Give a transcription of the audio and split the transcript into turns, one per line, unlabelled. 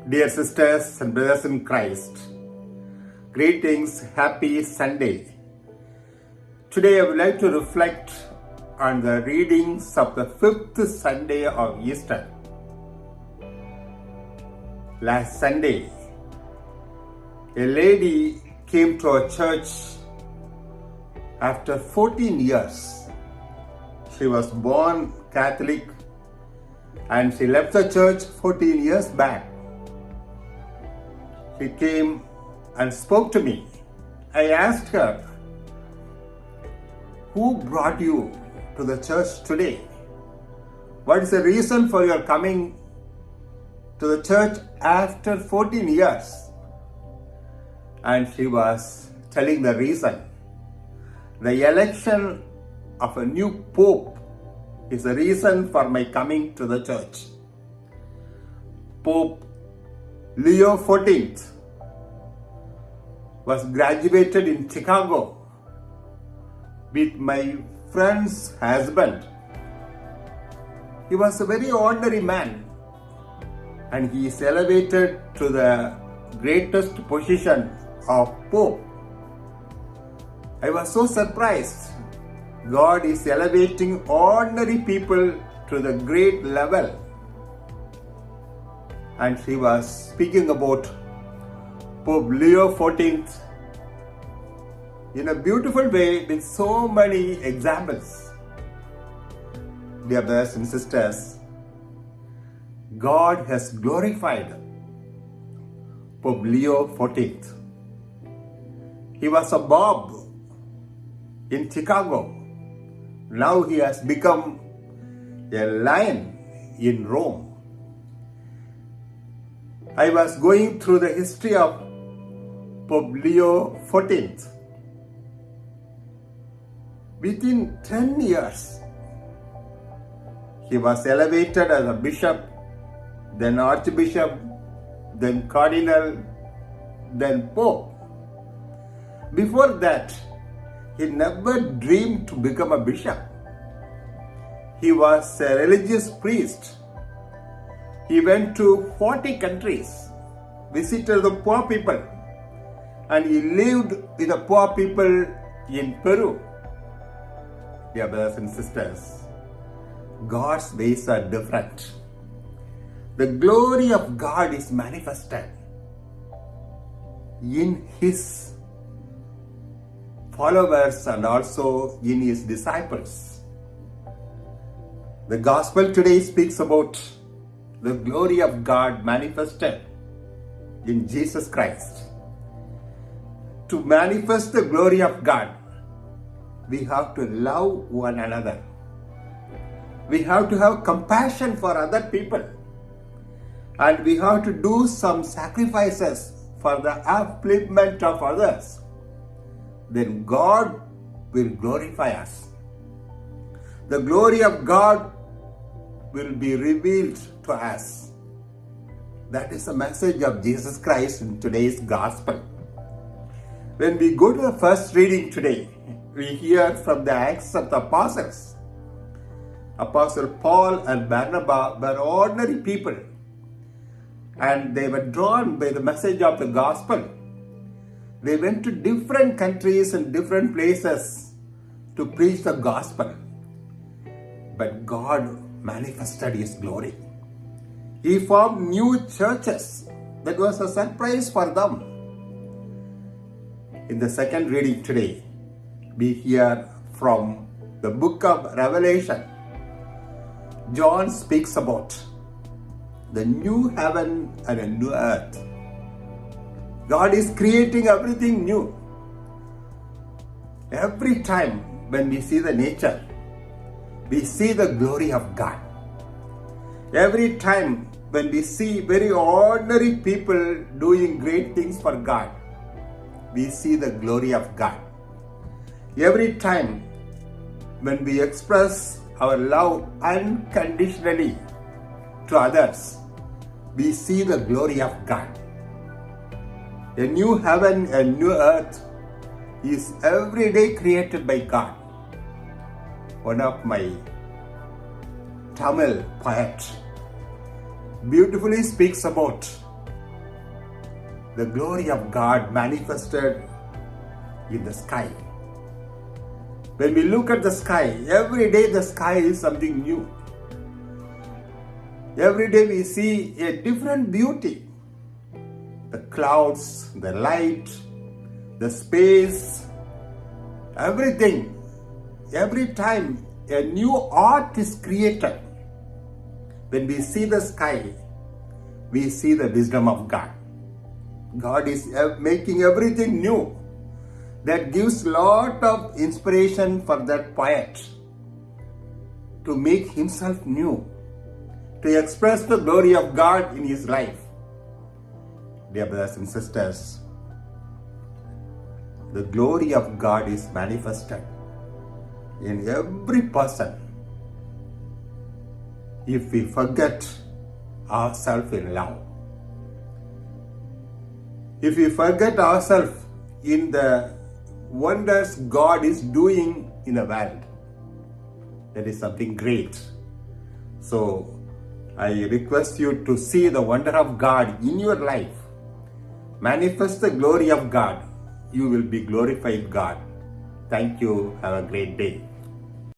Dear sisters and brothers in Christ, greetings, happy Sunday. Today I would like to reflect on the readings of the fifth Sunday of Easter. Last Sunday, a lady came to our church after 14 years. She was born Catholic and she left the church 14 years back. She came and spoke to me. I asked her, "Who brought you to the church today? What is the reason for your coming to the church after 14 years?" And she was telling the reason. The election of a new pope is the reason for my coming to the church. Pope Leo XIV was graduated in Chicago with my friend's husband. He was a very ordinary man and he is elevated to the greatest position of Pope. I was so surprised. God is elevating ordinary people to the great level. And she was speaking about Pope Leo XIV in a beautiful way with so many examples. Dear brothers and sisters, God has glorified Pope Leo XIV. He was a mob in Chicago. Now he has become a lion in Rome. I was going through the history of Pope Leo XIV. Within 10 years, he was elevated as a bishop, then archbishop, then cardinal, then pope. Before that, he never dreamed to become a bishop. He was a religious priest. He went to 40 countries, visited the poor people, and he lived with the poor people in Peru. Dear brothers and sisters, God's ways are different. The glory of God is manifested in His followers and also in His disciples. The gospel today speaks about the glory of God manifested in Jesus Christ. To manifest the glory of God, we have to love one another. We have to have compassion for other people. And we have to do some sacrifices for the upliftment of others. Then God will glorify us. The glory of God will be revealed to us. That is the message of Jesus Christ in today's gospel. When we go to the first reading today, we hear from the Acts of the Apostles. Apostle Paul and Barnabas were ordinary people and they were drawn by the message of the gospel. They went to different countries and different places to preach the gospel. But God manifested His glory. He formed new churches. That was a surprise for them. In the second reading today, we hear from the book of Revelation. John speaks about the new heaven and a new earth. God is creating everything new. Every time when we see the nature, we see the glory of God. Every time when we see very ordinary people doing great things for God, we see the glory of God. Every time when we express our love unconditionally to others, we see the glory of God. A new heaven and new earth is every day created by God. One of my Tamil poet beautifully speaks about the glory of God manifested in the sky. When we look at the sky, every day the sky is something new. Every day we see a different beauty. The clouds, the light, the space, everything. Every time a new art is created. When we see the sky, we see the wisdom of God. God is making everything new. That gives lot of inspiration for that poet to make himself new, to express the glory of God in his life. Dear brothers and sisters, the glory of God is manifested in every person if we forget ourselves in love. If we forget ourselves in the wonders God is doing in the world, that is something great. So I request you to see the wonder of God in your life. Manifest the glory of God. You will be glorified God. Thank you. Have a great day.